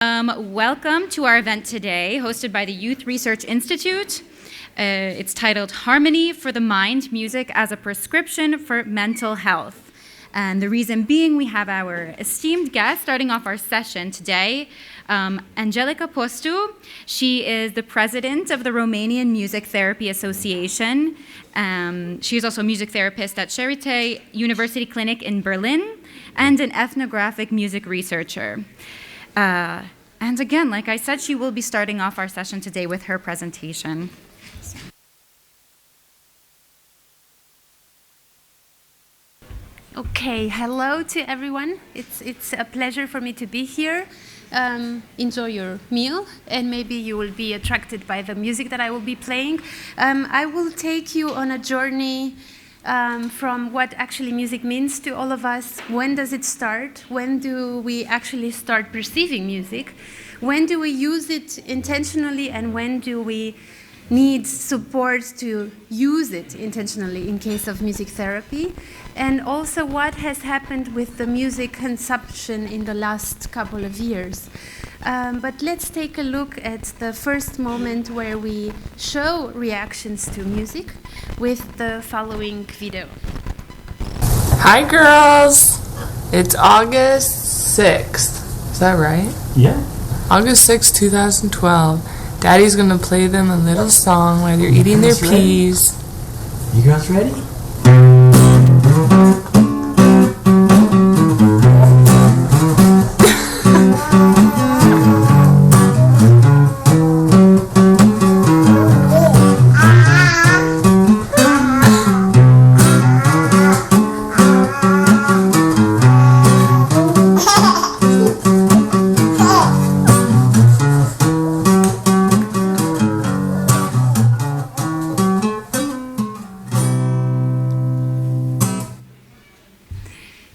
Welcome to our event today, hosted by the Youth Research Institute. It's titled Harmony for the Mind, Music as a Prescription for Mental Health. And the reason being, we have our esteemed guest starting off our session today, Angelica Postu. She is the president of the Romanian Music Therapy Association. She is also a music therapist at Charité University Clinic in Berlin and an ethnographic music researcher. And again, like I said, she will be starting off our session today with her presentation. Okay, hello to everyone. It's a pleasure for me to be here. Enjoy your meal, and maybe you will be attracted by the music that I will be playing. I will take you on a journey from what actually music means to all of us. When does it start? When do we actually start perceiving music? When do we use it intentionally, and when do we need support to use it intentionally in case of music therapy? And also what has happened with the music consumption in the last couple of years. But let's take a look at the first moment where we show reactions to music with the following video. Hi girls! It's August 6th. Is that right? Yeah. August 6th, 2012. Daddy's gonna play them a little song while they're eating their peas. You guys ready?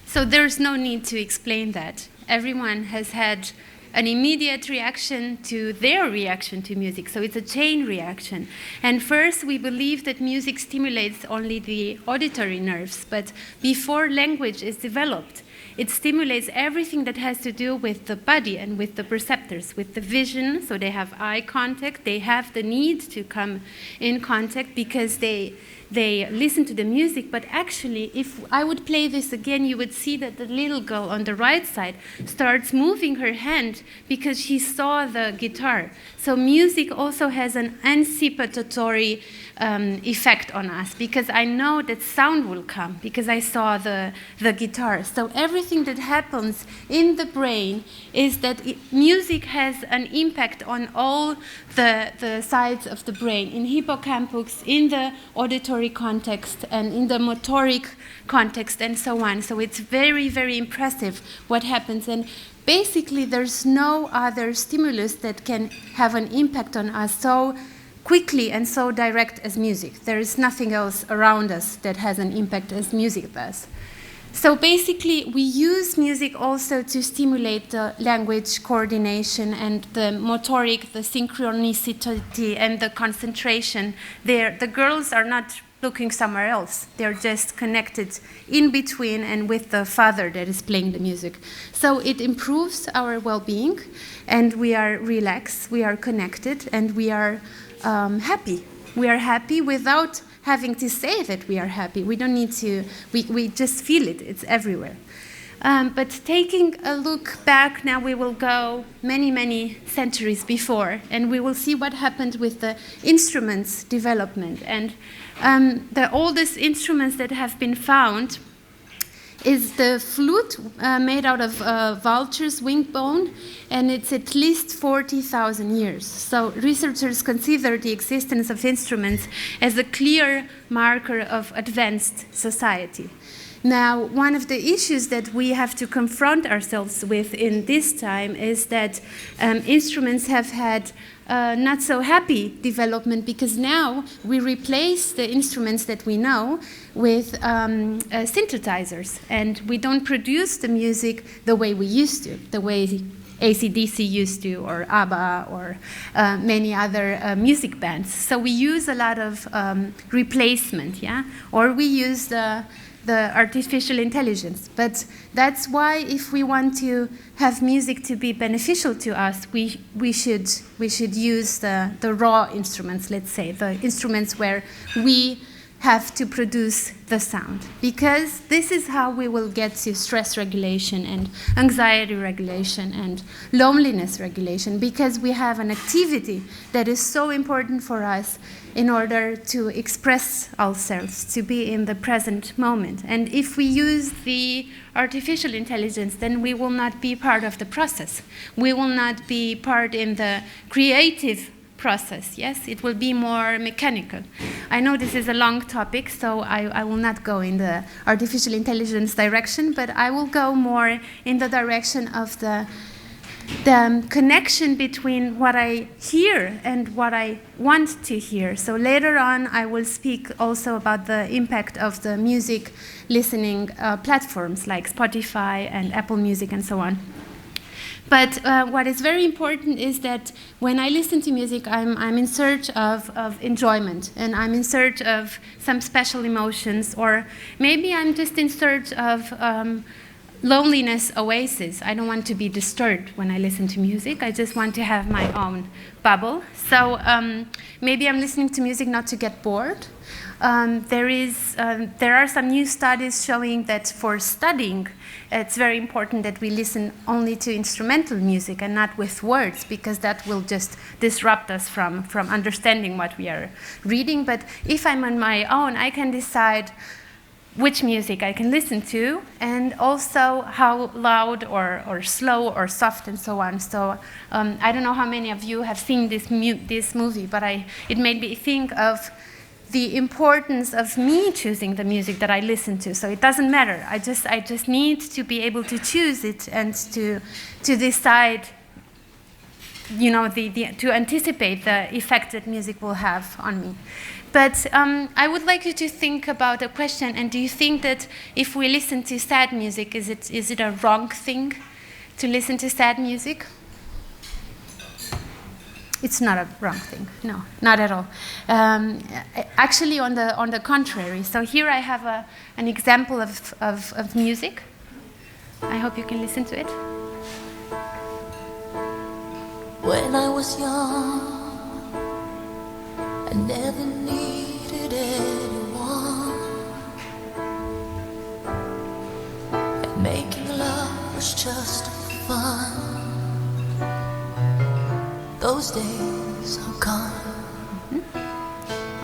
So there's no need to explain that. Everyone has had an immediate reaction to their reaction to music. So it's a chain reaction. And first, we believe that music stimulates only the auditory nerves, but before language is developed, it stimulates everything that has to do with the body and with the perceptors, with the vision. So they have eye contact. They have the need to come in contact because they listen to the music. But actually, if I would play this again, you would see that the little girl on the right side starts moving her hand because she saw the guitar. So music also has an anticipatory effect on us, because I know that sound will come because I saw the guitar. So everything that happens in the brain is that music has an impact on all the sides of the brain, in hippocampus, in the auditory context, and in the motoric context, and so on. So it's very, very impressive what happens. And basically, there's no other stimulus that can have an impact on us so quickly and so direct as music. There is nothing else around us that has an impact as music does. So basically, we use music also to stimulate the language coordination and the motoric, the synchronicity, and the concentration. The girls are not looking somewhere else. They're just connected in between and with the father that is playing the music. So it improves our well-being, and we are relaxed, we are connected, and we are happy. We are happy without having to say that we are happy. We don't need to, we just feel it, it's everywhere. But taking a look back, now we will go many, many centuries before, and we will see what happened with the instruments development. And the oldest instruments that have been found is the flute made out of vulture's wing bone, and it's at least 40,000 years. So researchers consider the existence of instruments as a clear marker of advanced society. Now, one of the issues that we have to confront ourselves with in this time is that instruments have had not so happy development, because now we replace the instruments that we know with synthesizers, and we don't produce the music the way we used to, the way AC/DC used to, or ABBA, or many other music bands. So we use a lot of replacement, yeah? Or we use the the artificial intelligence. But that's why if we want to have music to be beneficial to us, we should use the raw instruments, let's say, the instruments where we have to produce the sound, because this is how we will get to stress regulation and anxiety regulation and loneliness regulation, because we have an activity that is so important for us in order to express ourselves, to be in the present moment. And if we use the artificial intelligence, then we will not be part of the process. We will not be part in the creative process, yes? It will be more mechanical. I know this is a long topic, so I will not go in the artificial intelligence direction, but I will go more in the direction of the connection between what I hear and what I want to hear. So later on, I will speak also about the impact of the music listening platforms like Spotify and Apple Music and so on. But what is very important is that when I listen to music, I'm in search of enjoyment, and I'm in search of some special emotions, or maybe I'm just in search of loneliness oasis. I don't want to be disturbed when I listen to music. I just want to have my own bubble. So maybe I'm listening to music not to get bored. There are some new studies showing that for studying, it's very important that we listen only to instrumental music and not with words, because that will just disrupt us from understanding what we are reading. But if I'm on my own, I can decide which music I can listen to, and also how loud or slow or soft and so on. So I don't know how many of you have seen this movie, but it made me think of the importance of me choosing the music that I listen to. So it doesn't matter. I just need to be able to choose it and to decide, you know, to anticipate the effect that music will have on me. But I would like you to think about a question. And do you think that if we listen to sad music, is it a wrong thing to listen to sad music? It's not a wrong thing. No, not at all. Actually, on the contrary. So here I have an example of music. I hope you can listen to it. When I was young, I never needed anyone, and making love was just fun. Those days are gone.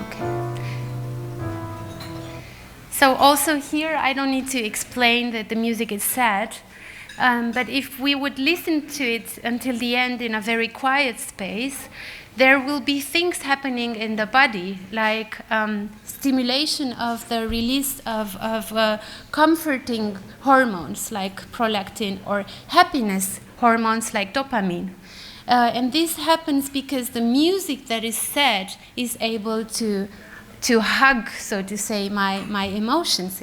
Okay. So also here, I don't need to explain that the music is sad, but if we would listen to it until the end in a very quiet space, there will be things happening in the body, like stimulation of the release of comforting hormones like prolactin, or happiness hormones like dopamine. And this happens because the music that is sad is able to hug, so to say, my emotions.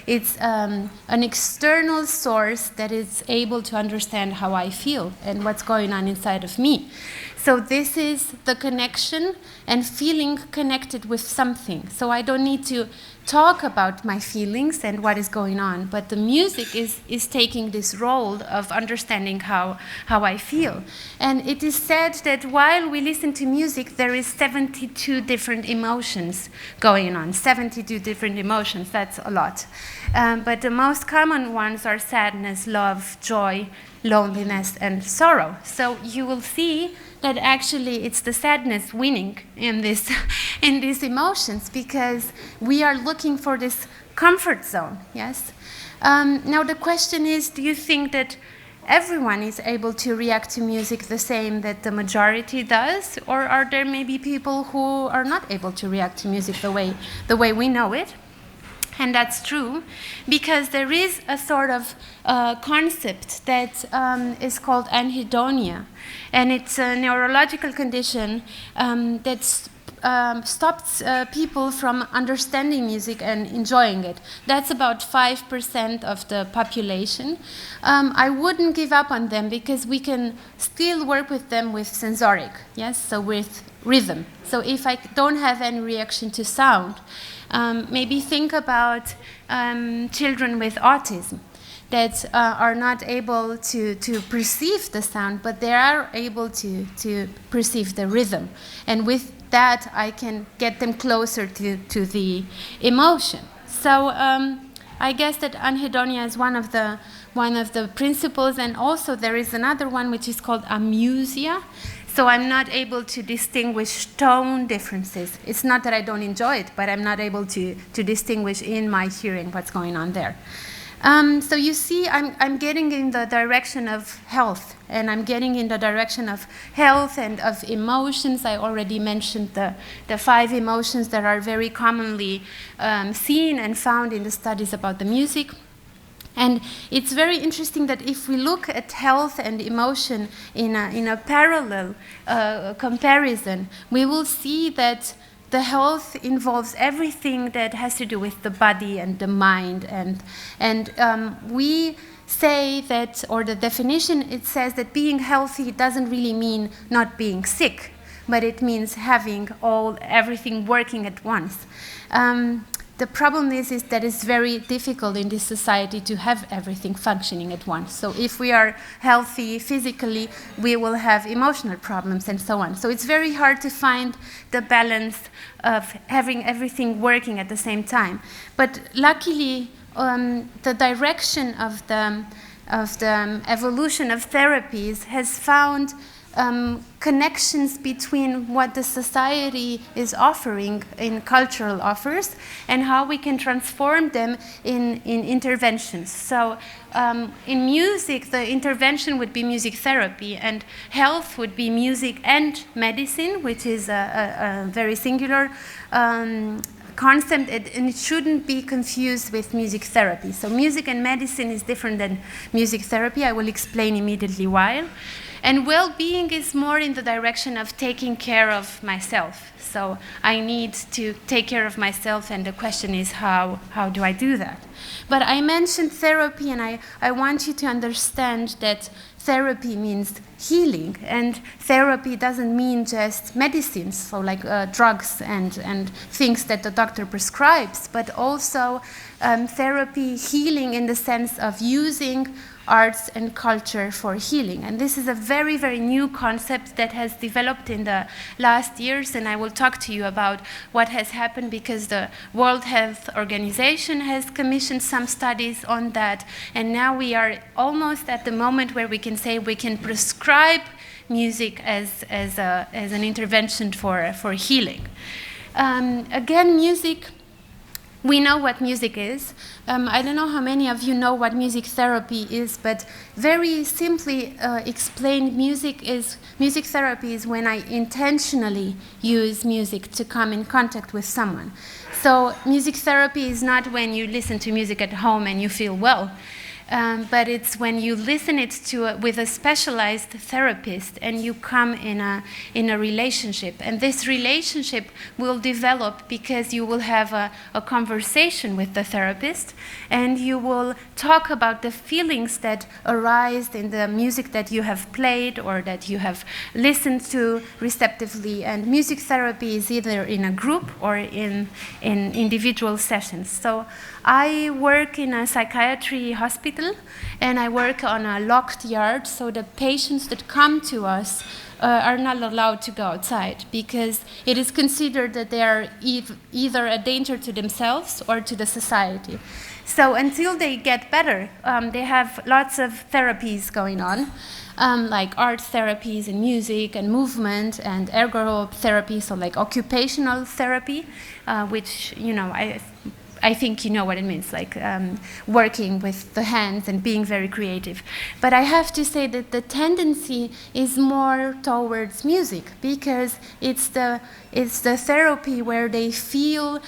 It's an external source that is able to understand how I feel and what's going on inside of me. So this is the connection and feeling connected with something. So I don't need to talk about my feelings and what is going on, but the music is taking this role of understanding how I feel. And it is said that while we listen to music, there is 72 different emotions going on. 72 different emotions, that's a lot. But the most common ones are sadness, love, joy, loneliness, and sorrow. So you will see that actually it's the sadness winning in these emotions, because we are looking for this comfort zone, yes? Now the question is, do you think that everyone is able to react to music the same that the majority does? Or are there maybe people who are not able to react to music the way we know it? And that's true, because there is a sort of concept that is called anhedonia. And it's a neurological condition that's stops people from understanding music and enjoying it. That's about 5% of the population. I wouldn't give up on them because we can still work with them with sensoric, yes, so with rhythm. So if I don't have any reaction to sound, maybe think about children with autism that are not able to perceive the sound, but they are able to perceive the rhythm. And with that, I can get them closer to the emotion. So I guess that anhedonia is one of the principles, and also there is another one which is called amusia. So I'm not able to distinguish tone differences. It's not that I don't enjoy it, but I'm not able to distinguish in my hearing what's going on there. So you see, I'm getting in the direction of health, and I'm getting in the direction of health and of emotions. I already mentioned the 5 emotions that are very commonly seen and found in the studies about the music. And it's very interesting that if we look at health and emotion in a parallel comparison, we will see that the health involves everything that has to do with the body and the mind. And we say that, or the definition, it says that being healthy doesn't really mean not being sick, but it means having everything working at once. The problem is that it's very difficult in this society to have everything functioning at once. So if we are healthy physically, we will have emotional problems and so on. So it's very hard to find the balance of having everything working at the same time. But luckily, the direction of the evolution of therapies has found connections between what the society is offering in cultural offers and how we can transform them in interventions. So in music, the intervention would be music therapy, and health would be music and medicine, which is a very singular concept, and it shouldn't be confused with music therapy. So music and medicine is different than music therapy. I will explain immediately why. And well-being is more in the direction of taking care of myself. So I need to take care of myself, and the question is how do I do that? But I mentioned therapy, and I want you to understand that therapy means healing, and therapy doesn't mean just medicines, so like drugs and things that the doctor prescribes, but also therapy, healing in the sense of using arts and culture for healing. And this is a very, very new concept that has developed in the last years, and I will talk to you about what has happened because the World Health Organization has commissioned some studies on that, and now we are almost at the moment where we can say we can prescribe music as an intervention for healing. Again, music, we know what music is. I don't know how many of you know what music therapy is, but very simply explained, music therapy is when I intentionally use music to come in contact with someone. So music therapy is not when you listen to music at home and you feel well. But it's when you listen it with a specialized therapist and you come in a relationship. And this relationship will develop because you will have a conversation with the therapist, and you will talk about the feelings that arise in the music that you have played or that you have listened to receptively. And music therapy is either in a group or in individual sessions. So I work in a psychiatry hospital, and I work on a locked yard, so the patients that come to us are not allowed to go outside because it is considered that they are either a danger to themselves or to the society. So until they get better, they have lots of therapies going on, like art therapies and music and movement and ergotherapy, so like occupational therapy, which, you know, I think you know what it means, like working with the hands and being very creative. But I have to say that the tendency is more towards music because it's the therapy where they feel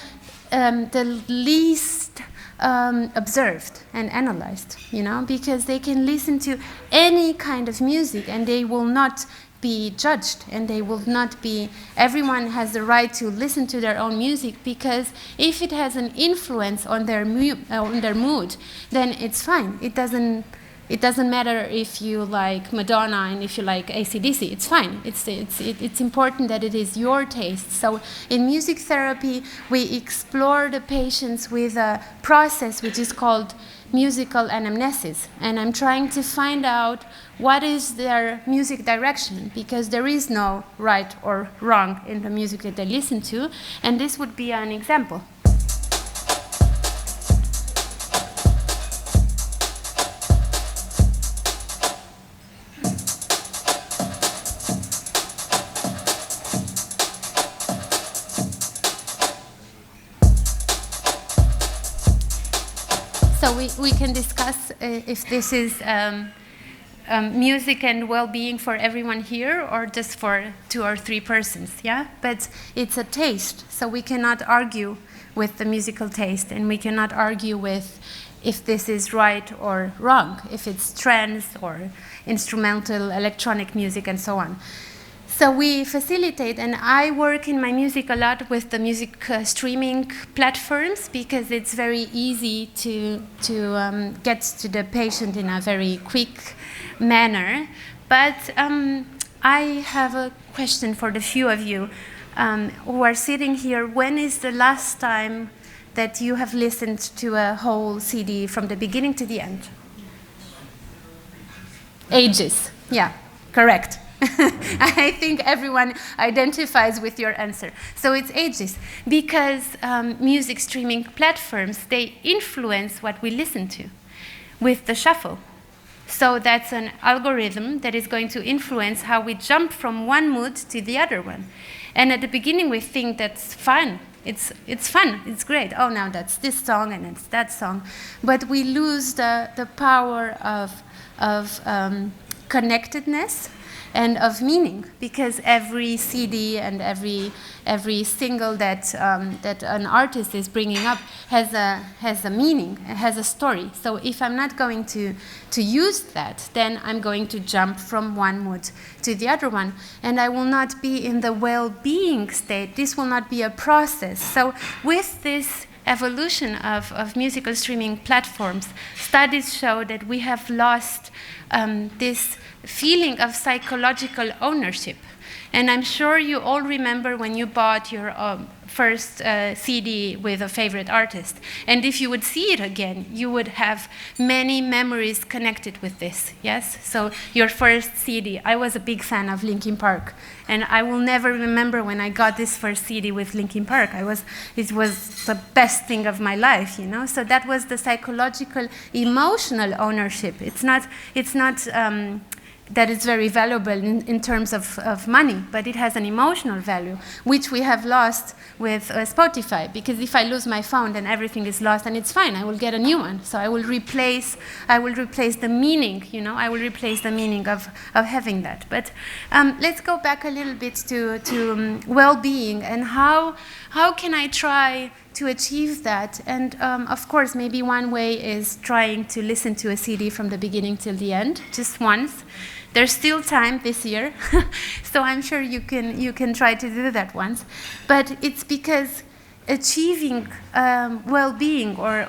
the least observed and analyzed, you know, because they can listen to any kind of music and they will not be judged, and they will not be, everyone has the right to listen to their own music, because if it has an influence on their mood, then it's fine. It doesn't matter if you like Madonna and if you like AC/DC. It's fine. It's important that it is your taste. So in music therapy, we explore the patients with a process which is called musical anamnesis. And I'm trying to find out what is their music direction, because there is no right or wrong in the music that they listen to. And this would be an example. So we can discuss if this is music and well-being for everyone here, or just for 2 or 3 persons, yeah? But it's a taste, so we cannot argue with the musical taste, and we cannot argue with if this is right or wrong, if it's trance or instrumental, electronic music, and so on. So we facilitate, and I work in my music a lot with the music streaming platforms, because it's very easy to get to the patient in a very quick manner. But I have a question for the few of you who are sitting here. When is the last time that you have listened to a whole CD from the beginning to the end? Ages. Yeah, correct. I think everyone identifies with your answer. So it's ages, because music streaming platforms, they influence what we listen to with the shuffle. So that's an algorithm that is going to influence how we jump from one mood to the other one. And at the beginning we think that's fun. It's fun, it's great. Oh, now that's this song and it's that song. But we lose the power of connectedness and of meaning, because every CD and every single that an artist is bringing up has a meaning, has a story. So if I'm not going to use that, then I'm going to jump from one mood to the other one, and I will not be in the well-being state. This will not be a process. So with this evolution of musical streaming platforms, studies show that we have lost this feeling of psychological ownership. And I'm sure you all remember when you bought your first CD with a favorite artist. And if you would see it again, you would have many memories connected with this, yes? So your first CD, I was a big fan of Linkin Park. And I will never remember when I got this first CD with Linkin Park. It was the best thing of my life, you know? So that was the psychological, emotional ownership. It's not that it's very valuable in terms of money, but it has an emotional value, which we have lost with Spotify, because if I lose my phone, then everything is lost, and it's fine, I will get a new one. So I will replace the meaning, you know, I will replace the meaning of having that. But let's go back a little bit to well-being, and how can I try to achieve that? And of course, maybe one way is trying to listen to a CD from the beginning till the end, just once. There's still time this year, so I'm sure you can try to do that once. But it's because achieving well-being or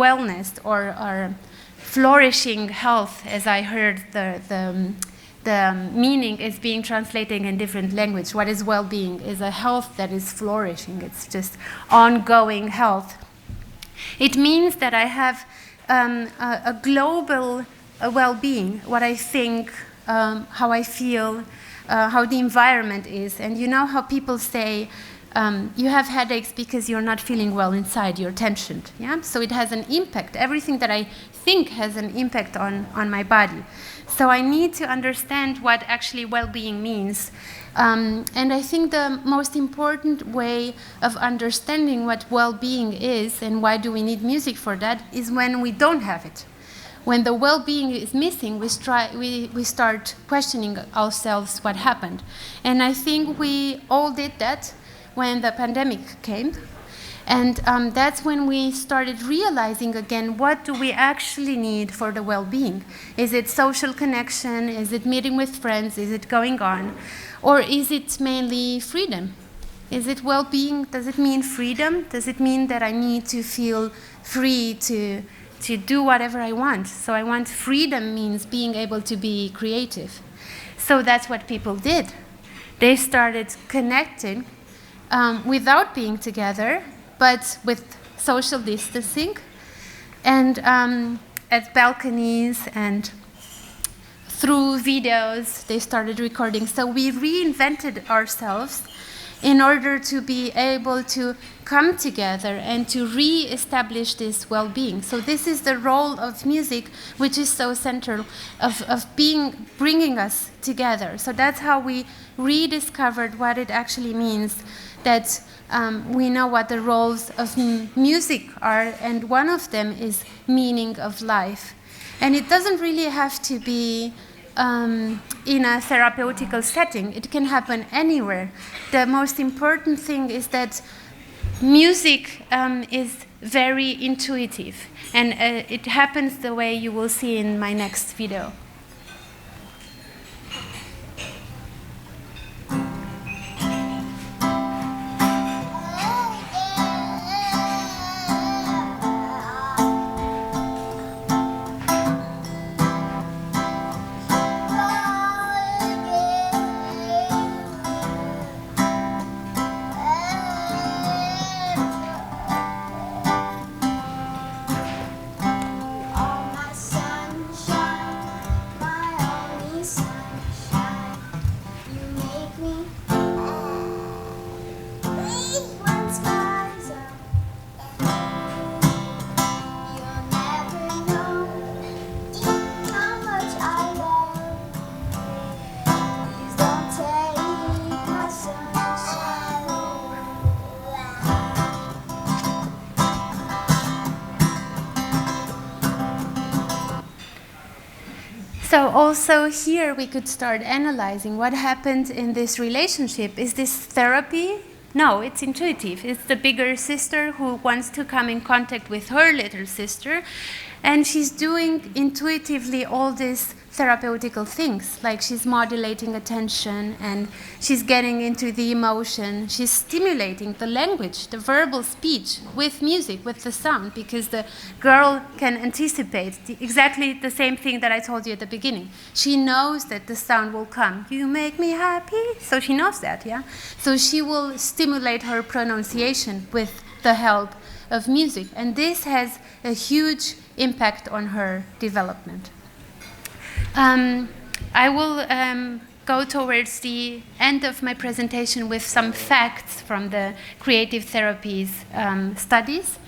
wellness or flourishing health, as I heard the meaning is being translated in different language. What is well-being? Is a health that is flourishing. It's just ongoing health. It means that I have a global well-being, what I think, how I feel, how the environment is. And you know how people say, you have headaches because you're not feeling well inside, you're tensioned. Yeah? So it has an impact. Everything that I think has an impact on my body. So I need to understand what actually well-being means. And I think the most important way of understanding what well-being is and why do we need music for that is when we don't have it. When the well-being is missing, we start questioning ourselves what happened. And I think we all did that when the pandemic came. And that's when we started realizing again, what do we actually need for the well-being? Is it social connection? Is it meeting with friends? Is it going on? Or is it mainly freedom? Is it well-being? Does it mean freedom? Does it mean that I need to feel free to do whatever I want? So I want freedom means being able to be creative. So that's what people did. They started connecting without being together, but with social distancing, and at balconies and through videos they started recording. So we reinvented ourselves in order to be able to come together and to re-establish this well-being. So this is the role of music, which is so central, of bringing us together. So that's how we rediscovered what it actually means, that we know what the roles of music are, and one of them is meaning of life. And it doesn't really have to be in a therapeutical setting. It can happen anywhere. The most important thing is that music is very intuitive, and it happens the way you will see in my next video. So also here we could start analyzing what happened in this relationship. Is this therapy? No, it's intuitive. It's the bigger sister who wants to come in contact with her little sister, and she's doing intuitively all these therapeutical things, like she's modulating attention and she's getting into the emotion. She's stimulating the language, the verbal speech with music, with the sound, because the girl can anticipate exactly the same thing that I told you at the beginning. She knows that the sound will come. You make me happy. So she knows that, yeah? So she will stimulate her pronunciation with the help of music. And this has a huge impact on her development. I will go towards the end of my presentation with some facts from the creative therapies studies,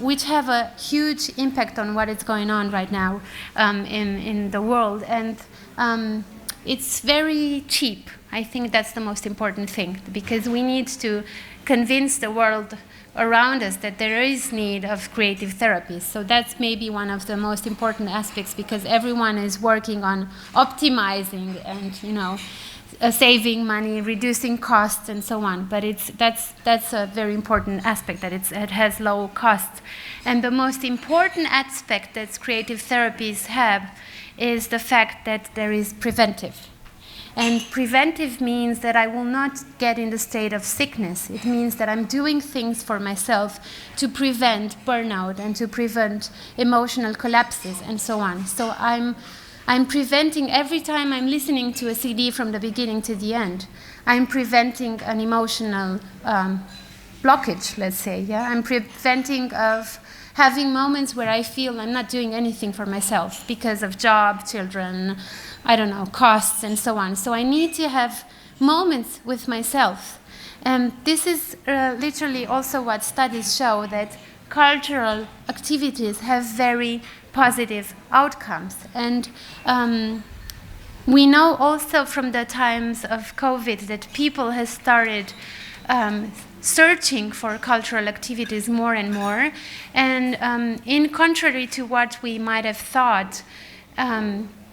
which have a huge impact on what is going on right now in the world. And it's very cheap. I think that's the most important thing, because we need to convince the world around us that there is need of creative therapies. So that's maybe one of the most important aspects, because everyone is working on optimizing and, you know, saving money, reducing costs, and so on. But that's a very important aspect, that it has low costs. And the most important aspect that creative therapies have is the fact that there is preventive. And preventive means that I will not get in the state of sickness. It means that I'm doing things for myself to prevent burnout and to prevent emotional collapses and so on. So I'm preventing, every time I'm listening to a CD from the beginning to the end, I'm preventing an emotional blockage, let's say. Yeah, I'm preventing of having moments where I feel I'm not doing anything for myself because of job, children, I don't know, costs, and so on. So I need to have moments with myself. And this is literally also what studies show, that cultural activities have very positive outcomes. And we know also from the times of COVID that people have started searching for cultural activities more and more. And in contrary to what we might have thought,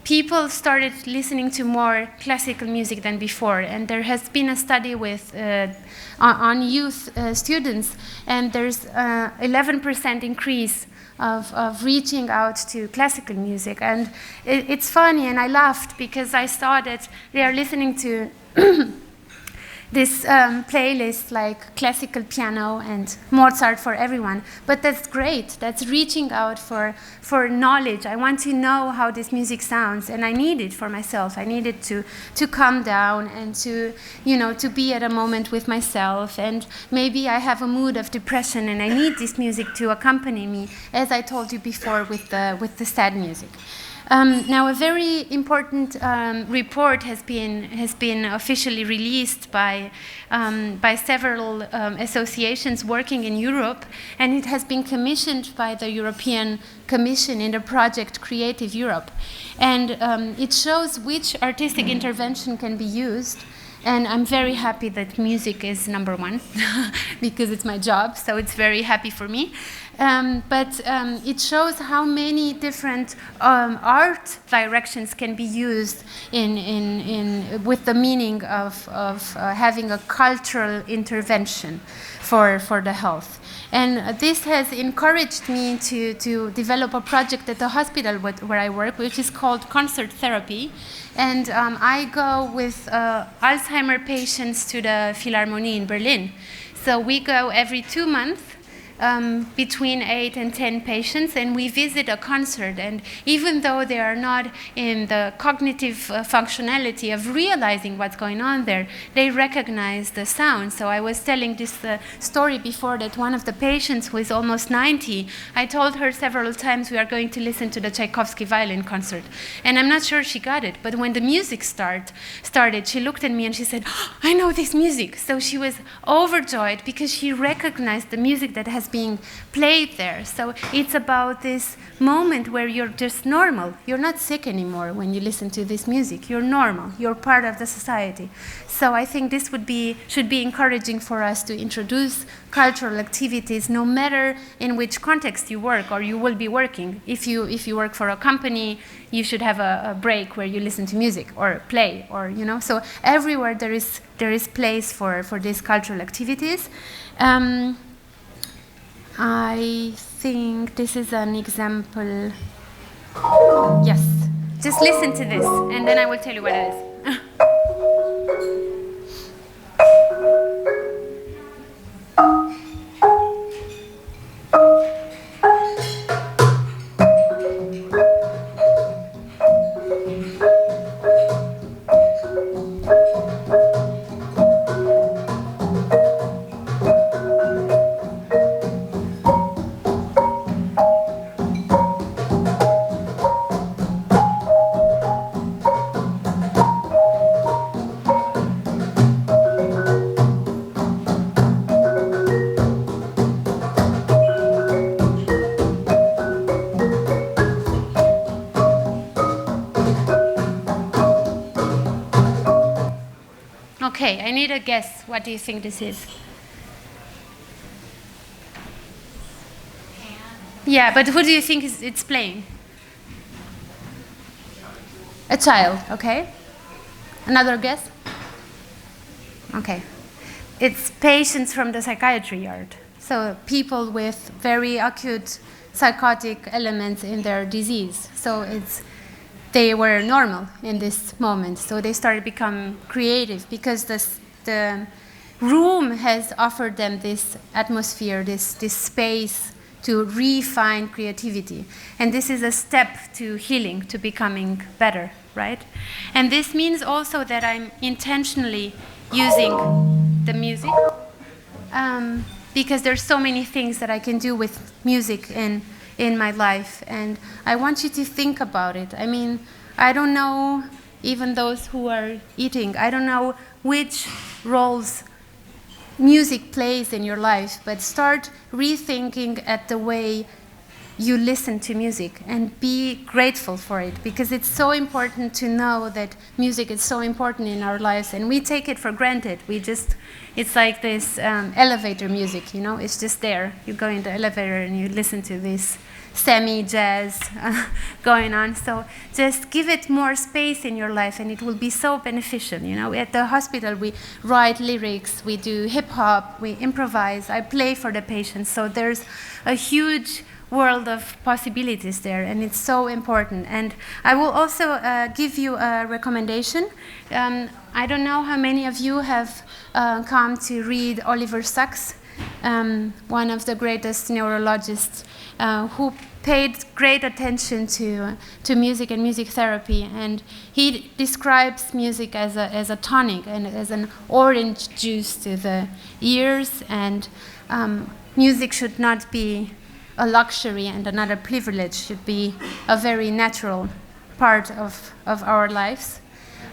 people started listening to more classical music than before. And there has been a study with on youth students, and there's 11% increase of reaching out to classical music. And it's funny, and I laughed because I saw that they are listening to this playlist like classical piano and Mozart for everyone. But that's great. That's reaching out for knowledge. I want to know how this music sounds, and I need it for myself. I need it to calm down and to be at a moment with myself. And maybe I have a mood of depression, and I need this music to accompany me, as I told you before with the sad music. Now, a very important report has been officially released by several associations working in Europe, and it has been commissioned by the European Commission in the project Creative Europe. And it shows which artistic intervention can be used. And I'm very happy that music is number one because it's my job, so it's very happy for me. But it shows how many different art directions can be used with the meaning of having a cultural intervention for the health. And this has encouraged me to develop a project at the hospital where I work, which is called concert therapy. And I go with Alzheimer patients to the Philharmonie in Berlin. So we go every 2 months, between 8 and 10 patients, and we visit a concert. And even though they are not in the cognitive functionality of realizing what's going on there, they recognize the sound. So I was telling this story before, that one of the patients who is almost 90, I told her several times we are going to listen to the Tchaikovsky violin concert. And I'm not sure she got it, but when the music started, she looked at me and she said, "Oh, I know this music." So she was overjoyed because she recognized the music that has being played there. So it's about this moment where you're just normal. You're not sick anymore when you listen to this music. You're normal. You're part of the society. So I think this should be encouraging for us to introduce cultural activities, no matter in which context you work or you will be working. If you work for a company, you should have a break where you listen to music or play, or So everywhere there is place for these cultural activities. I think this is an example. Yes, just listen to this, and then I will tell you what it is. Okay, I need a guess. What do you think this is? Yeah, but who do you think it's playing? A child, okay. Another guess? Okay. It's patients from the psychiatry yard. So people with very acute psychotic elements in their disease. So they were normal in this moment. So they started becoming creative because the room has offered them this atmosphere, this space to refine creativity. And this is a step to healing, to becoming better, right? And this means also that I'm intentionally using the music because there's so many things that I can do with music in my life, and I want you to think about it. I mean, I don't know, even those who are eating, I don't know which roles music plays in your life, but start rethinking at the way you listen to music and be grateful for it, because it's so important to know that music is so important in our lives, and we take it for granted. It's like this elevator music, it's just there. You go in the elevator and you listen to this semi-jazz going on. So just give it more space in your life and it will be so beneficial. You know, at the hospital we write lyrics, we do hip hop, we improvise, I play for the patients. So there's a huge world of possibilities there, and it's so important. And I will also give you a recommendation. I don't know how many of you have come to read Oliver Sacks, one of the greatest neurologists who paid great attention to music and music therapy. And he describes music as a tonic and as an orange juice to the ears. And music should not be a luxury and another privilege, should be a very natural part of our lives.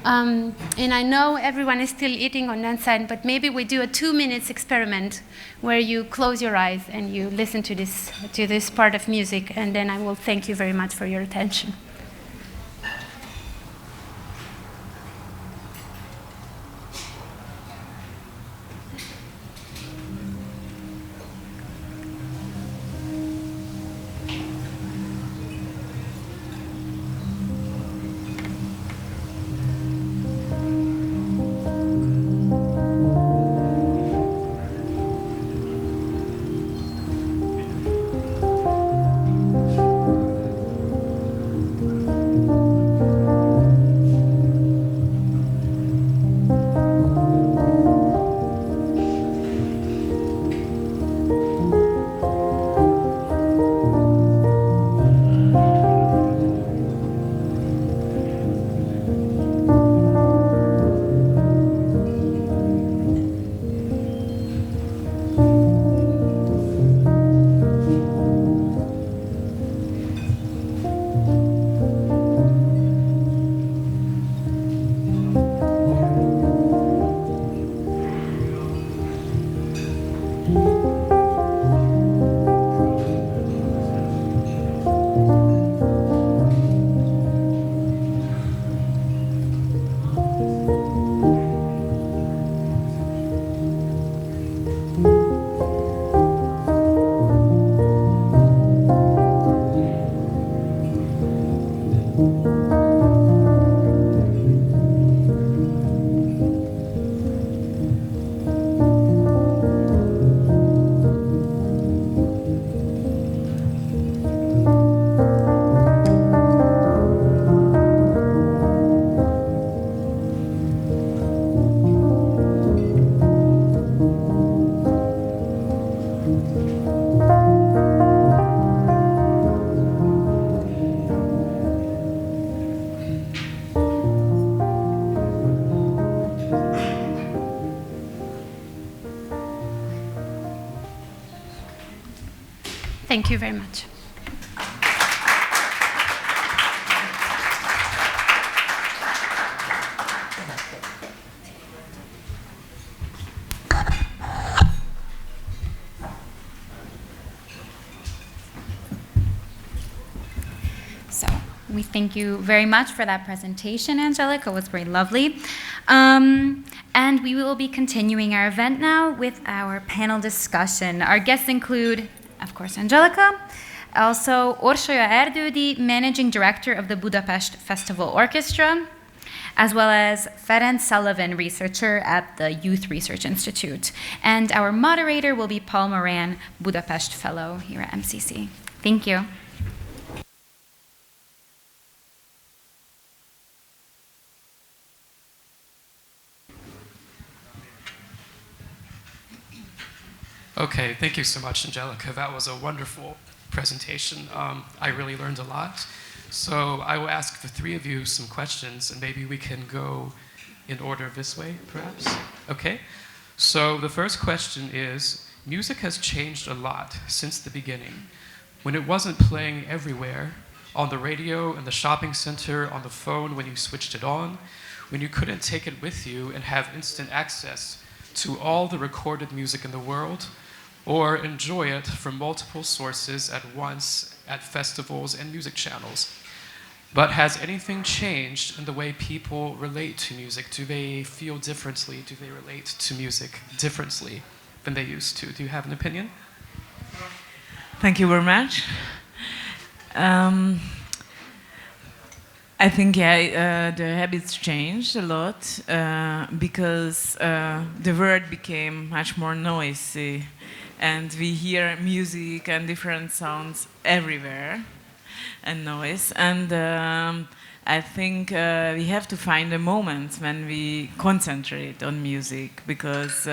And I know everyone is still eating on that side, but maybe we do a 2-minute experiment where you close your eyes and you listen to this part of music, and then I will thank you very much for your attention. Thank you very much. So we thank you very much for that presentation, Angelica. It was very lovely. And we will be continuing our event now with our panel discussion. Our guests include, of course, Angelica, also Orsolya Erdődy, Managing Director of the Budapest Festival Orchestra, as well as Ferenc Sullivan, researcher at the Youth Research Institute. And our moderator will be Paul Moran, Budapest Fellow here at MCC. Thank you. Okay, thank you so much, Angelica. That was a wonderful presentation. I really learned a lot. So I will ask the three of you some questions, and maybe we can go in order this way, perhaps? Okay. So the first question is, music has changed a lot since the beginning. When it wasn't playing everywhere, on the radio, in the shopping center, on the phone when you switched it on, when you couldn't take it with you and have instant access to all the recorded music in the world, or enjoy it from multiple sources at once at festivals and music channels. But has anything changed in the way people relate to music? Do they feel differently? Do they relate to music differently than they used to? Do you have an opinion? Thank you very much. Um, I think the habits changed a lot because the world became much more noisy, and we hear music and different sounds everywhere, and noise. And I think we have to find a moment when we concentrate on music, because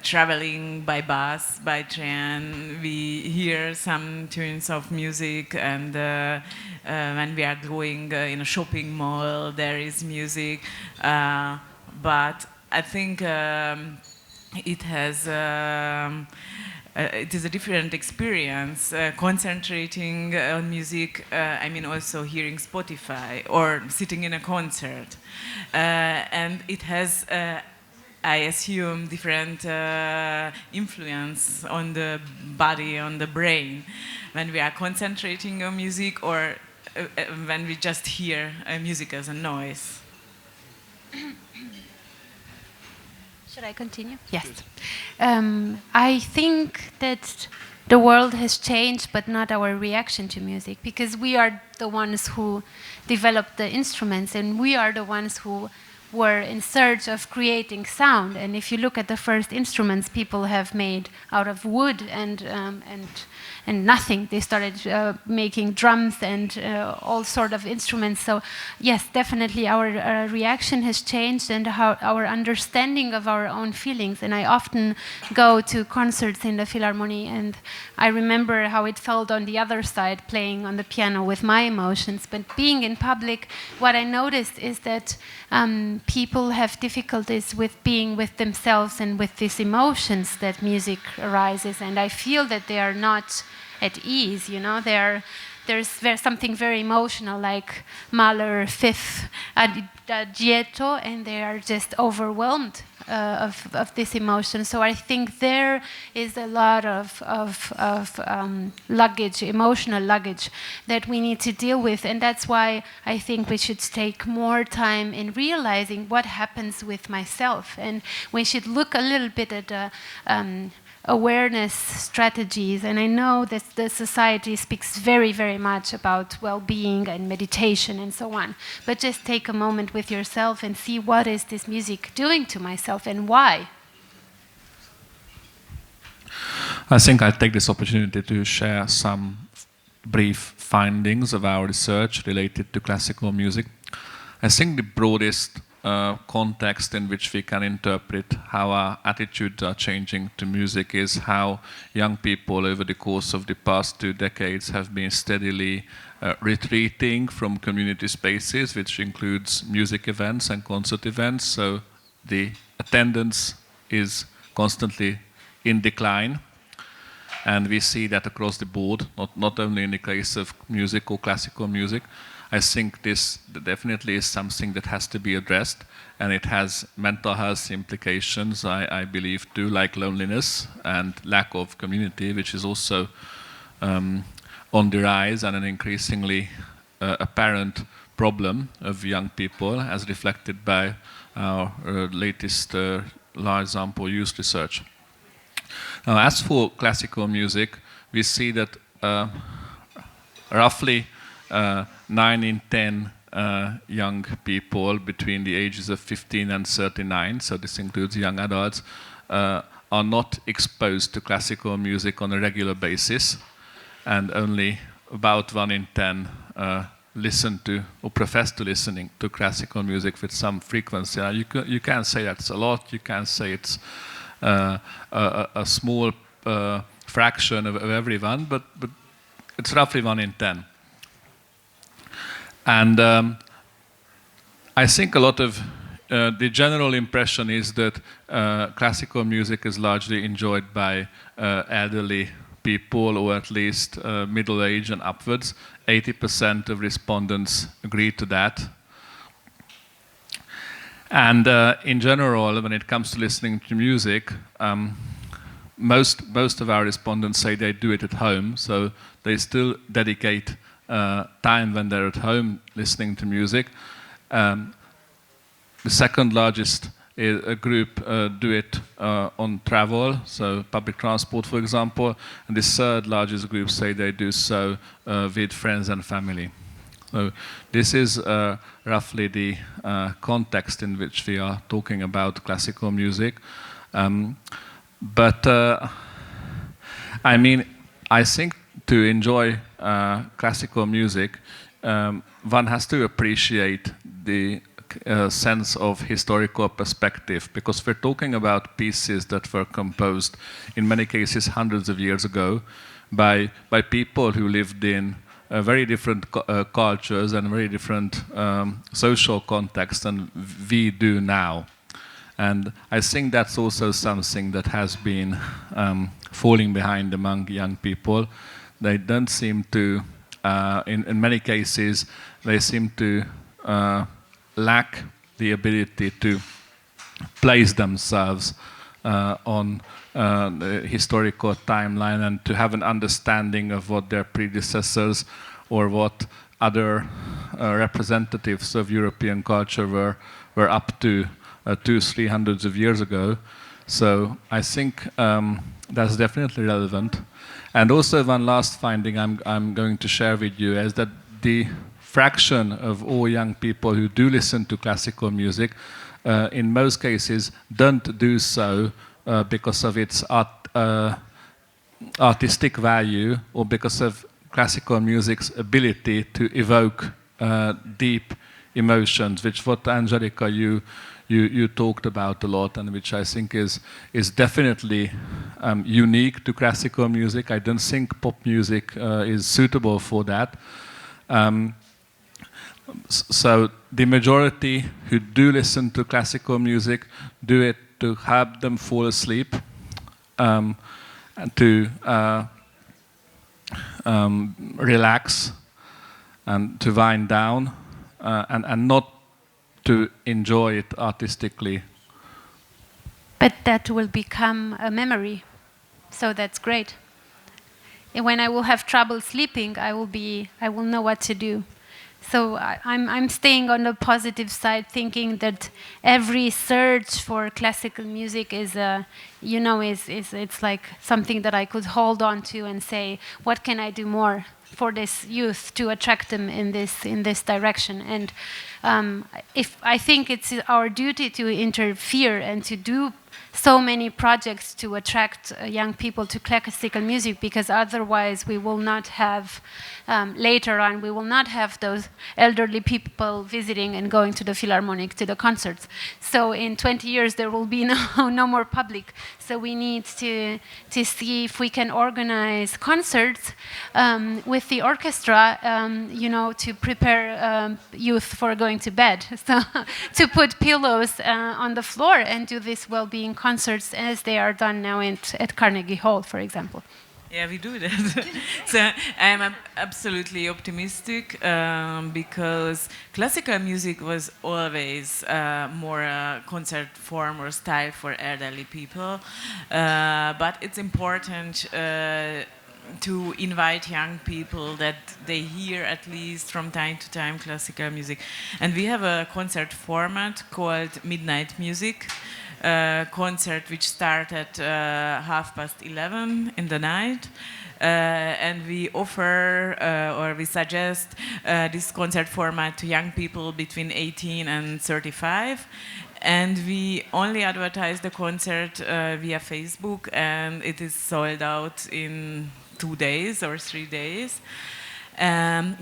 traveling by bus, by train, we hear some tunes of music, and when we are going in a shopping mall, there is music. But I think it has. It is a different experience concentrating on music. I mean, also hearing Spotify or sitting in a concert, and it has, I assume, different influence on the body, on the brain, when we are concentrating on music, or when we just hear music as a noise. Should I continue? Yes. I think that the world has changed, but not our reaction to music, because we are the ones who developed the instruments, and we are the ones who were in search of creating sound. And if you look at the first instruments people have made out of wood and nothing, they started making drums and all sort of instruments. So yes, definitely our reaction has changed, and how our understanding of our own feelings. And I often go to concerts in the Philharmonie, and I remember how it felt on the other side, playing on the piano with my emotions. But being in public, what I noticed is that people have difficulties with being with themselves and with these emotions that music arises, and I feel that they are not at ease. You know, there's something very emotional, like Mahler Fifth Adagietto, and they are just overwhelmed of this emotion. So I think there is a lot of luggage, emotional luggage, that we need to deal with, and that's why I think we should take more time in realizing what happens with myself, and we should look a little bit at awareness strategies. And I know that the society speaks very, very much about well-being and meditation and so on, but just take a moment with yourself and see, what is this music doing to myself and why? I think I'll take this opportunity to share some brief findings of our research related to classical music. I think the broadest context in which we can interpret how our attitudes are changing to music is how young people over the course of the past 2 decades have been steadily retreating from community spaces, which includes music events and concert events. So the attendance is constantly in decline, and we see that across the board, not only in the case of music or classical music. I think this definitely is something that has to be addressed, and it has mental health implications, I believe, too, like loneliness and lack of community, which is also on the rise and an increasingly apparent problem of young people, as reflected by our latest large sample use research. Now, as for classical music, we see that roughly 9 in 10 young people between the ages of 15 and 39, so this includes young adults, are not exposed to classical music on a regular basis, and only about 1 in 10 listen to or profess to listening to classical music with some frequency. You can say that's a lot, you can say it's a small fraction of everyone, but it's roughly 1 in 10. And I think a lot of the general impression is that classical music is largely enjoyed by elderly people, or at least middle age and upwards. 80% of respondents agree to that. And in general, when it comes to listening to music, most of our respondents say they do it at home, so they still dedicate time when they're at home listening to music. The second largest a group do it on travel, so public transport, for example, and the third largest group say they do so with friends and family. So this is roughly the context in which we are talking about classical music. But I mean, I think to enjoy classical music, one has to appreciate the sense of historical perspective, because we're talking about pieces that were composed, in many cases, hundreds of years ago, by people who lived in very different cultures and very different social contexts than we do now. And I think that's also something that has been falling behind among young people. They don't seem to, in many cases, they seem to lack the ability to place themselves on the historical timeline and to have an understanding of what their predecessors or what other representatives of European culture were up to 200-300 of years ago. So I think that's definitely relevant. And also one last finding I'm going to share with you is that the fraction of all young people who do listen to classical music in most cases don't do so because of its artistic value or because of classical music's ability to evoke deep emotions, which what Angelica you talked about a lot, and which I think is definitely unique to classical music. I don't think pop music is suitable for that. So the majority who do listen to classical music do it to help them fall asleep, and to relax and to wind down, and not to enjoy it artistically. But that will become a memory, so that's great. And when I will have trouble sleeping, I will know what to do. So I'm staying on the positive side, thinking that every search for classical music is it's like something that I could hold on to and say, what can I do more for this youth to attract them in this direction? And if I think it's our duty to interfere and to do so many projects to attract young people to classical music, because otherwise we will not have, later on, we will not have those elderly people visiting and going to the Philharmonic, to the concerts. So in 20 years there will be no more public. So we need to see if we can organize concerts with the orchestra, to prepare youth for going to bed. So to put pillows on the floor and do this well-being concerts as they are done now at Carnegie Hall, for example. Yeah, we do that. So I'm absolutely optimistic because classical music was always more a concert form or style for elderly people. But it's important to invite young people that they hear at least from time to time classical music. And we have a concert format called Midnight Music. Concert which started 11:30 in the night, and we offer or we suggest this concert format to young people between 18 and 35, and we only advertise the concert via Facebook, and it is sold out in 2 days or 3 days.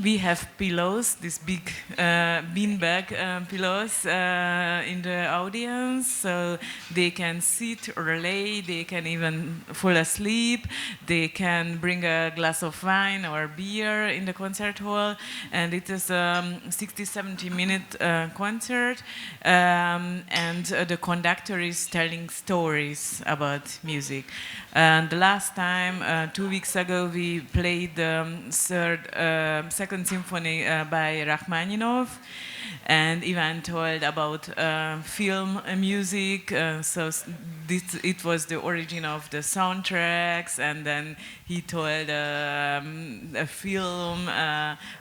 We have pillows, these big beanbag pillows in the audience, so they can sit or lay, they can even fall asleep, they can bring a glass of wine or beer in the concert hall, and it is a 60-70 minute concert, and the conductor is telling stories about music. And the last time, 2 weeks ago, we played the third Second Symphony by Rachmaninoff, and Ivan told about film music. It was the origin of the soundtracks, and then he told a film,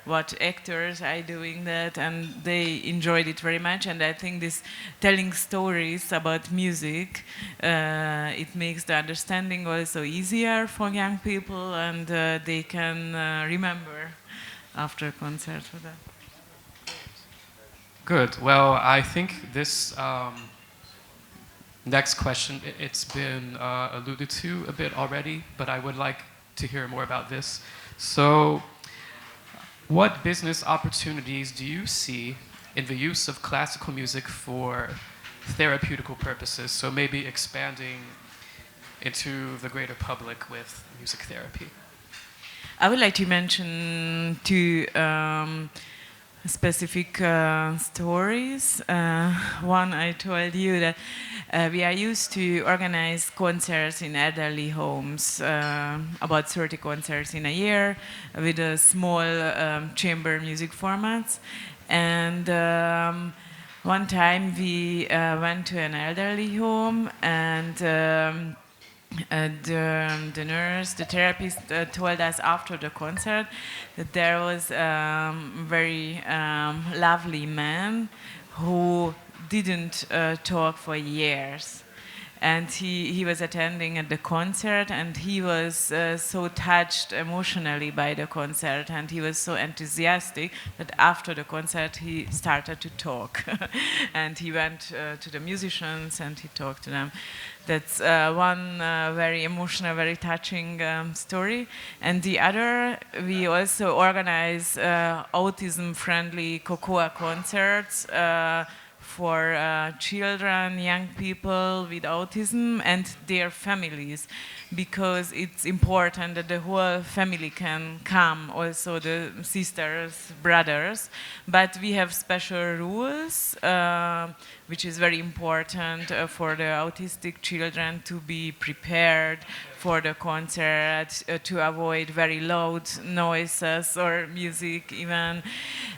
what actors are doing that, and they enjoyed it very much. And I think this telling stories about music, it makes the understanding also easier for young people, and they can remember after concert for that. Good. Well, I think this next question, it's been alluded to a bit already, but I would like to hear more about this. So, what business opportunities do you see in the use of classical music for therapeutical purposes? So maybe expanding into the greater public with music therapy. I would like to mention two specific stories. One, I told you that we are used to organize concerts in elderly homes, about 30 concerts in a year, with a small chamber music formats. And one time we went to an elderly home, and the nurse, the therapist told us after the concert that there was a very lovely man who didn't talk for years. And he was attending at the concert, and he was so touched emotionally by the concert, and he was so enthusiastic that after the concert he started to talk. And he went to the musicians and he talked to them. That's one very emotional, very touching story. And the other, we also organize autism-friendly cocoa concerts for children, young people with autism and their families, because it's important that the whole family can come, also the sisters, brothers. But we have special rules, which is very important for the autistic children to be prepared for the concert, to avoid very loud noises or music even.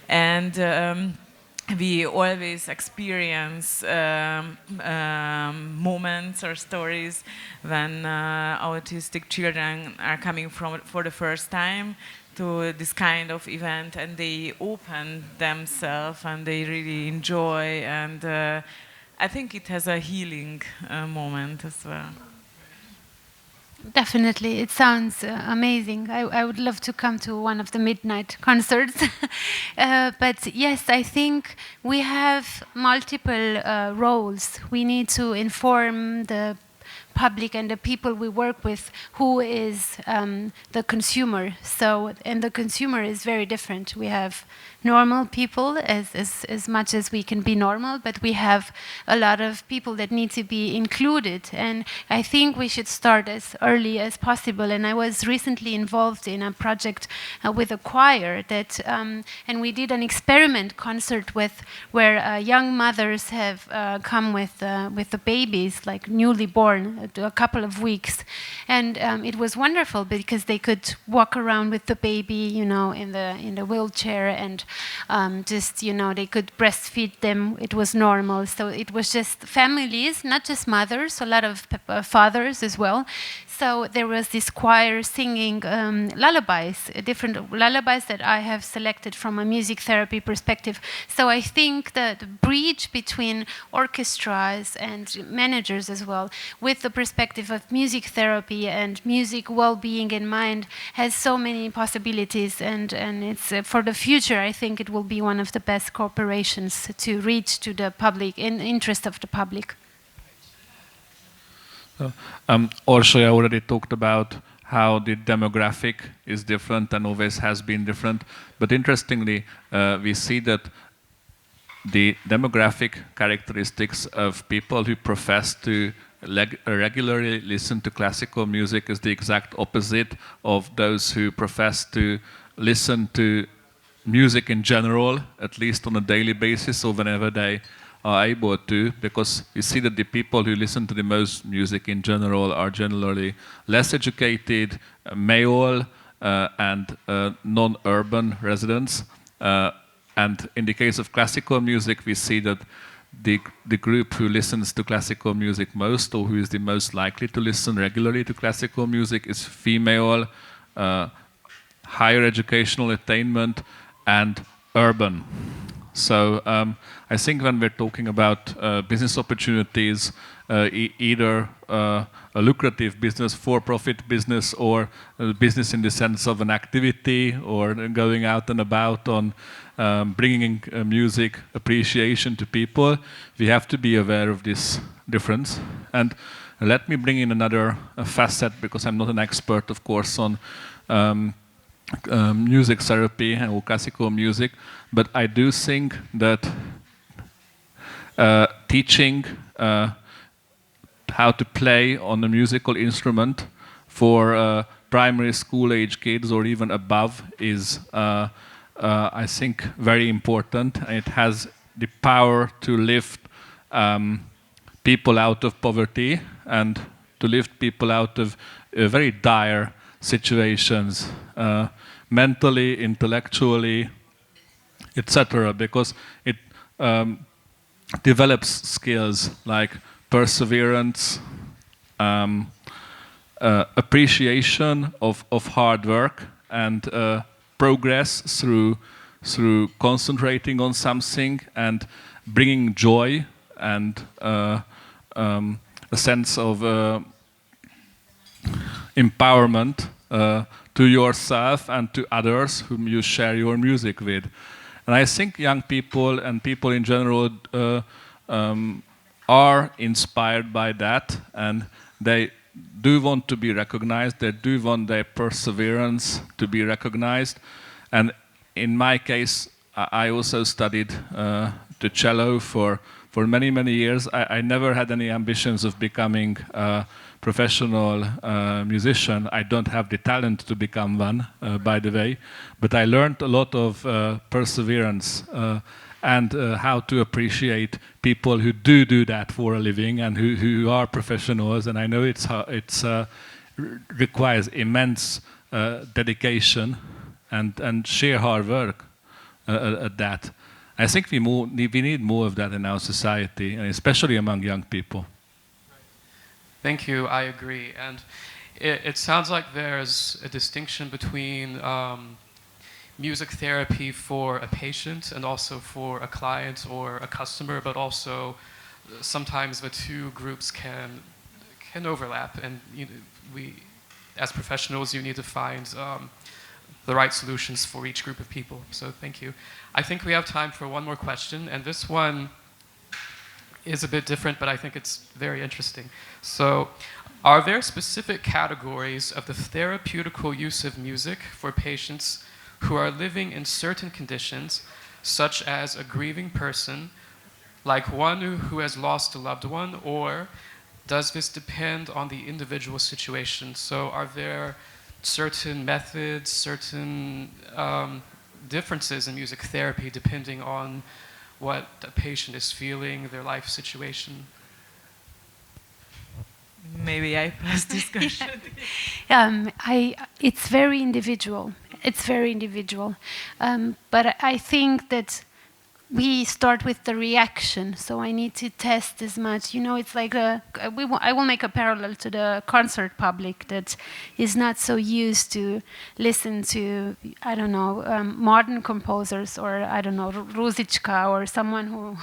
And we always experience moments or stories when autistic children are coming for the first time to this kind of event, and they open themselves and they really enjoy, and I think it has a healing moment as well. Definitely, it sounds amazing. I would love to come to one of the midnight concerts. But yes, I think we have multiple roles. We need to inform the public and the people we work with who is the consumer. So, and the consumer is very different. We have normal people as much as we can be normal, but we have a lot of people that need to be included. And I think we should start as early as possible. And I was recently involved in a project with a choir that, and we did an experiment concert where young mothers have come with the babies, like newly born, a couple of weeks. And it was wonderful because they could walk around with the baby, you know, in the wheelchair, and just, you know, they could breastfeed them. It was normal. So it was just families, not just mothers, a lot of fathers as well. So there was this choir singing lullabies, different lullabies that I have selected from a music therapy perspective. So I think that the bridge between orchestras and managers as well, with the perspective of music therapy and music well-being in mind, has so many possibilities. And it's for the future, I think it will be one of the best cooperations to reach to the public, in interest of the public. Also, I already talked about how the demographic is different and always has been different. But interestingly, we see that the demographic characteristics of people who profess to regularly listen to classical music is the exact opposite of those who profess to listen to music in general, at least on a daily basis or whenever they are able to, because you see that the people who listen to the most music in general are generally less educated, male, and non-urban residents. And in the case of classical music, we see that the group who listens to classical music most, or who is the most likely to listen regularly to classical music, is female, higher educational attainment, and urban. So I think when we're talking about business opportunities, either a lucrative business, for-profit business, or business in the sense of an activity, or going out and about on bringing music appreciation to people, we have to be aware of this difference. And let me bring in another facet, because I'm not an expert, of course, on music therapy or classical music, but I do think that teaching how to play on a musical instrument for primary school age kids or even above is, I think, very important. And it has the power to lift people out of poverty and to lift people out of very dire situations, mentally, intellectually, etc., because it develops skills like perseverance, appreciation of hard work, and progress through concentrating on something and bringing joy and a sense of empowerment to yourself and to others whom you share your music with. And I think young people and people in general are inspired by that, and they do want to be recognized, they do want their perseverance to be recognized. And in my case, I also studied the cello for many, many years. I never had any ambitions of becoming a professional musician. I don't have the talent to become one, by the way, but I learned a lot of perseverance and how to appreciate people who do that for a living and who are professionals. And I know it requires immense dedication and sheer hard work at that. I think we need more of that in our society, and especially among young people. Thank you, I agree. And it sounds like there's a distinction between music therapy for a patient and also for a client or a customer, but also sometimes the two groups can overlap, and we, as professionals, you need to find the right solutions for each group of people. So thank you. I think we have time for one more question, and this one is a bit different, but I think it's very interesting. So, are there specific categories of the therapeutical use of music for patients who are living in certain conditions, such as a grieving person, like one who has lost a loved one, or does this depend on the individual situation? So are there certain methods, certain differences in music therapy depending on what the patient is feeling, their life situation? Maybe I pass this question. It's very individual. It's very individual. But I think that we start with the reaction, so I need to test as much. It's like I will make a parallel to the concert public that is not so used to listen to, I don't know, modern composers, or I don't know, Ruzicka, or someone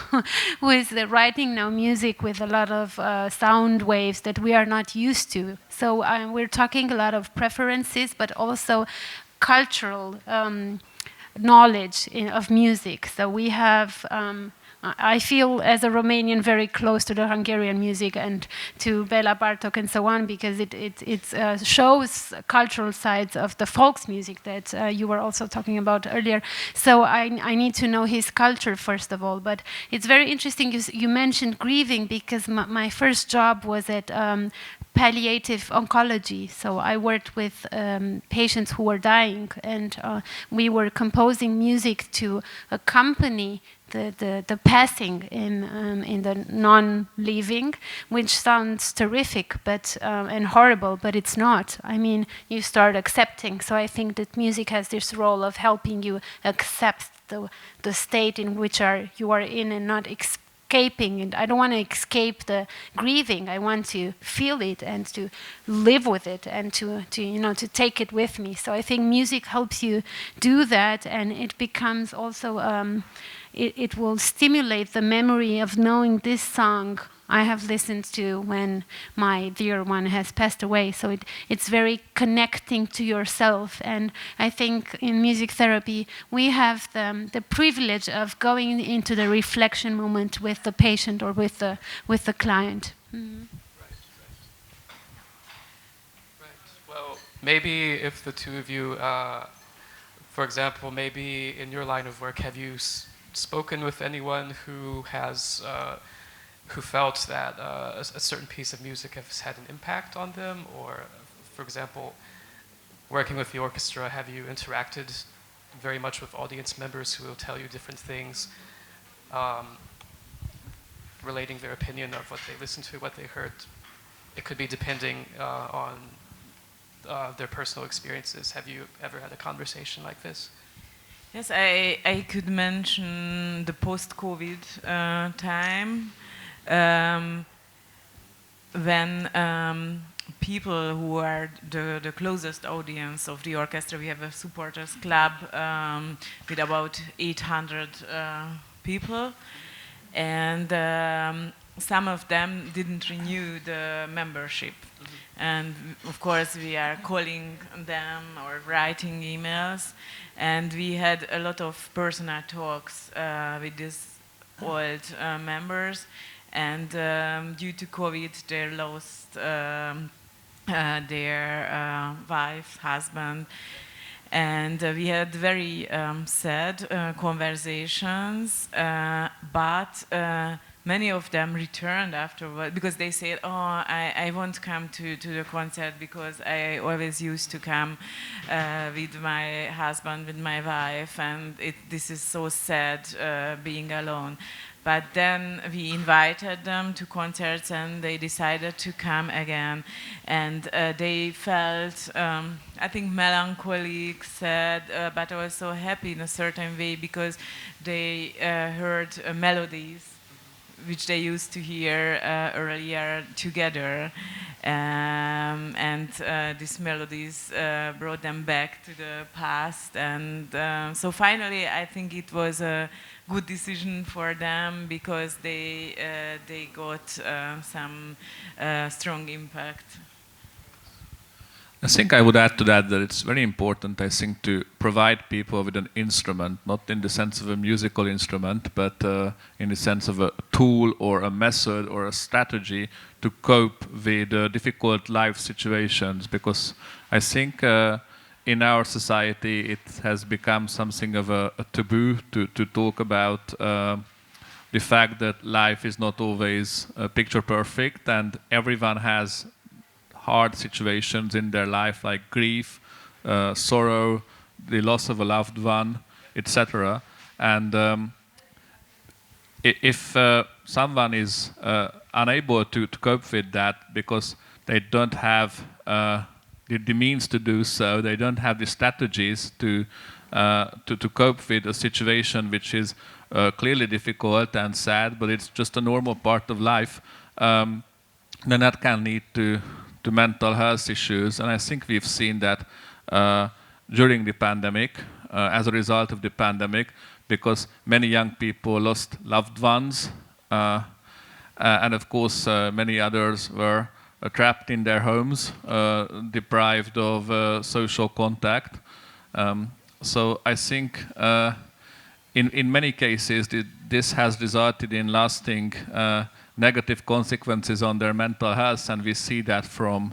who is writing now music with a lot of sound waves that we are not used to. So we're talking a lot of preferences, but also cultural knowledge of music. So we have, I feel as a Romanian very close to the Hungarian music and to Bela Bartok and so on, because it shows cultural sides of the folks music that you were also talking about earlier. So I need to know his culture first of all. But it's very interesting you mentioned grieving, because my first job was at palliative oncology. So I worked with patients who were dying, and we were composing music to accompany the passing in the non-living, which sounds terrific but and horrible, but it's not. I mean, you start accepting. So I think that music has this role of helping you accept the state in which you are in, and not escaping. And I don't want to escape the grieving. I want to feel it and to live with it, and to take it with me. So I think music helps you do that, and it becomes also it will stimulate the memory of knowing this song I have listened to when my dear one has passed away. So it's very connecting to yourself. And I think in music therapy, we have the privilege of going into the reflection moment with the patient or with the client. Mm-hmm. Right. Well, maybe if the two of you, for example, maybe in your line of work, have you spoken with anyone who has who felt that a certain piece of music has had an impact on them? Or, for example, working with the orchestra, have you interacted very much with audience members who will tell you different things, relating their opinion of what they listened to, what they heard? It could be depending on their personal experiences. Have you ever had a conversation like this? Yes, I could mention the post-COVID time, when people who are the closest audience of the orchestra, we have a supporters club with about 800 people, and some of them didn't renew the membership. And of course we are calling them or writing emails, and we had a lot of personal talks with these old members, and due to COVID they lost their wife, husband, and we had very sad conversations, but many of them returned afterward because they said, oh, I won't come to the concert because I always used to come with my husband, with my wife, and this is so sad being alone. But then we invited them to concerts and they decided to come again. And they felt, I think, melancholic, sad, but also happy in a certain way because they heard melodies which they used to hear earlier together, and these melodies brought them back to the past, and so finally I think it was a good decision for them because they got some strong impact. I think I would add to that it's very important, I think, to provide people with an instrument, not in the sense of a musical instrument, but in the sense of a tool or a method or a strategy to cope with difficult life situations. Because I think in our society it has become something of a taboo to talk about the fact that life is not always picture perfect, and everyone has hard situations in their life, like grief, sorrow, the loss of a loved one, etc. And if someone is unable to cope with that because they don't have the means to do so, they don't have the strategies to cope with a situation which is clearly difficult and sad, but it's just a normal part of life, then that can lead to mental health issues. And I think we've seen that during the pandemic, as a result of the pandemic, because many young people lost loved ones, and of course many others were trapped in their homes, deprived of social contact. So I think in many cases this has resulted in lasting negative consequences on their mental health, and we see that from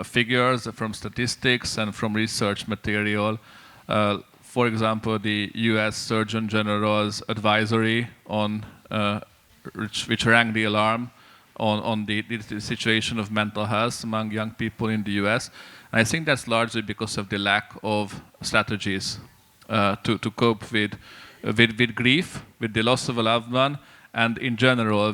figures, from statistics, and from research material. For example, the US Surgeon General's advisory on which rang the alarm on the situation of mental health among young people in the US. And I think that's largely because of the lack of strategies to cope with with grief, with the loss of a loved one, and in general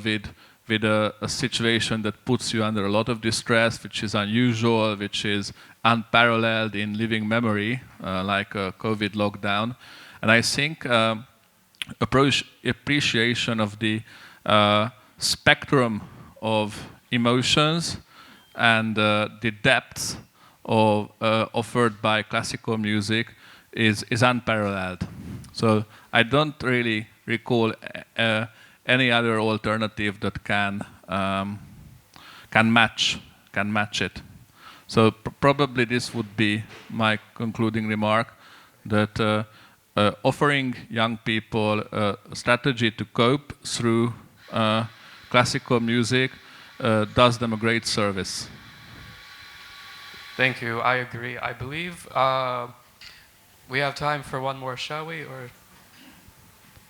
with a situation that puts you under a lot of distress, which is unusual, which is unparalleled in living memory, like a COVID lockdown. And I think appreciation of the spectrum of emotions and the depth of, offered by classical music is unparalleled. So I don't really recall any other alternative that can match it. So probably this would be my concluding remark, that offering young people a strategy to cope through classical music does them a great service. Thank you. I agree. I believe we have time for one more, shall we? Or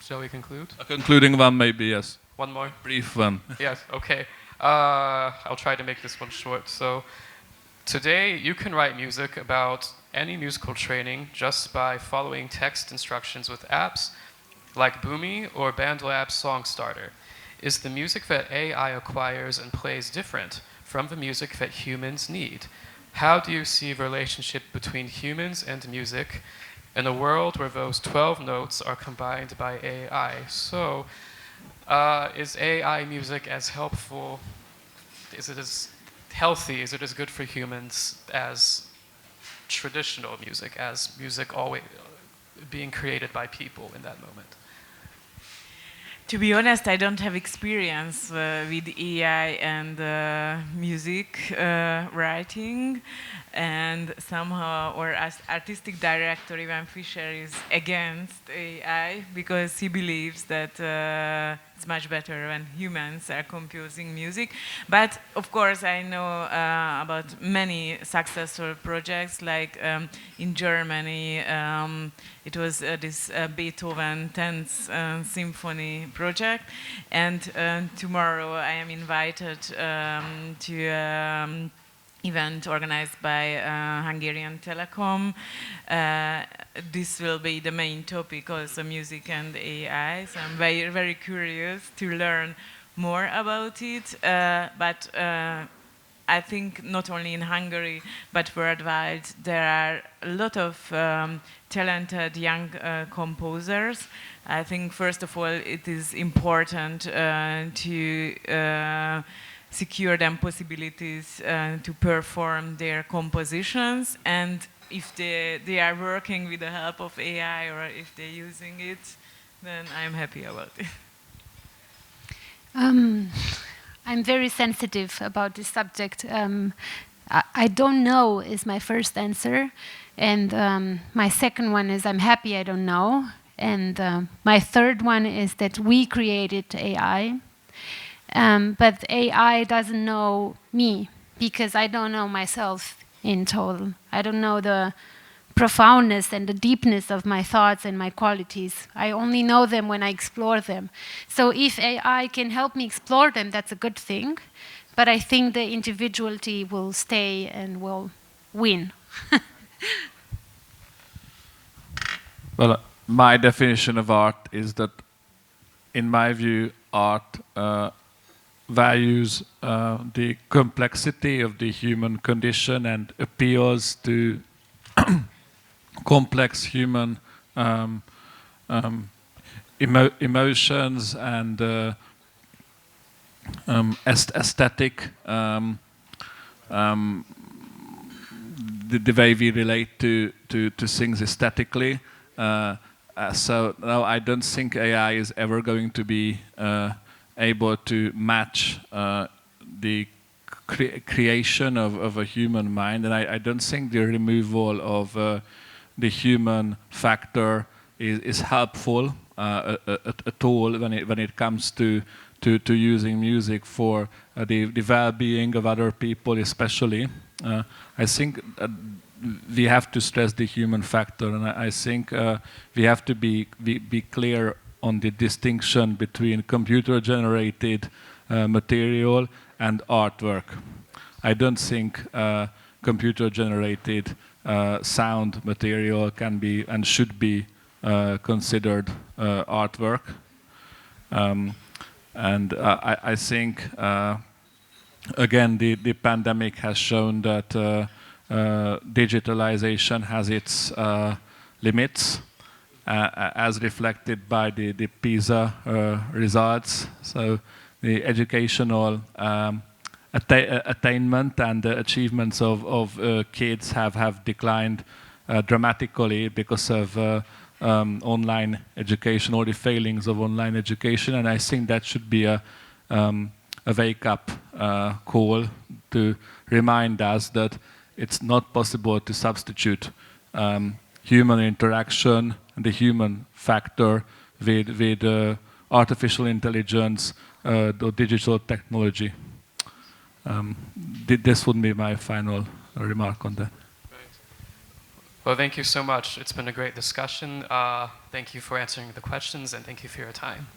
shall we conclude? A concluding one, maybe, yes. One more? Brief one. Yes, okay. I'll try to make this one short. So today you can write music about any musical training just by following text instructions with apps like Boomi or BandLab Song Starter. Is the music that AI acquires and plays different from the music that humans need? How do you see the relationship between humans and music in a world where those 12 notes are combined by AI? So, is AI music as helpful? Is it as healthy? Is it as good for humans as traditional music, as music always being created by people in that moment? To be honest, I don't have experience with AI and music writing, and somehow our artistic director Ivan Fischer is against AI because he believes that it's much better when humans are composing music. But of course, I know about many successful projects, like in Germany. It was this Beethoven 10th Symphony project, and tomorrow I am invited to event organized by Hungarian Telecom. This will be the main topic, also music and AI. So I'm very, very curious to learn more about it. But I think not only in Hungary, but worldwide, there are a lot of talented young composers. I think, first of all, it is important to secure them possibilities to perform their compositions, and if they are working with the help of AI or if they're using it, then I'm happy about it. I'm very sensitive about this subject. I don't know is my first answer, and my second one is I'm happy I don't know, and my third one is that we created AI. But AI doesn't know me because I don't know myself in total. I don't know the profoundness and the deepness of my thoughts and my qualities. I only know them when I explore them. So if AI can help me explore them, that's a good thing. But I think the individuality will stay and will win. Well, my definition of art is that, in my view, art values the complexity of the human condition and appeals to complex human emotions and aesthetic, the way we relate to things aesthetically. So no, I don't think AI is ever going to be able to match the creation of a human mind, and I don't think the removal of the human factor is helpful at all when it comes to using music for the well-being of other people, especially. I think we have to stress the human factor, and I think we have to be clear on the distinction between computer-generated material and artwork. I don't think computer-generated sound material can be and should be considered artwork. And I think, again, the pandemic has shown that digitalization has its limits, as reflected by the PISA results. So the educational attainment and the achievements of kids have declined dramatically because of online education, or the failings of online education. And I think that should be a wake-up call to remind us that it's not possible to substitute human interaction and the human factor with artificial intelligence or digital technology. This would be my final remark on that. Well, thank you so much. It's been a great discussion. Thank you for answering the questions, and thank you for your time.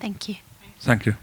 Thank you. Thank you.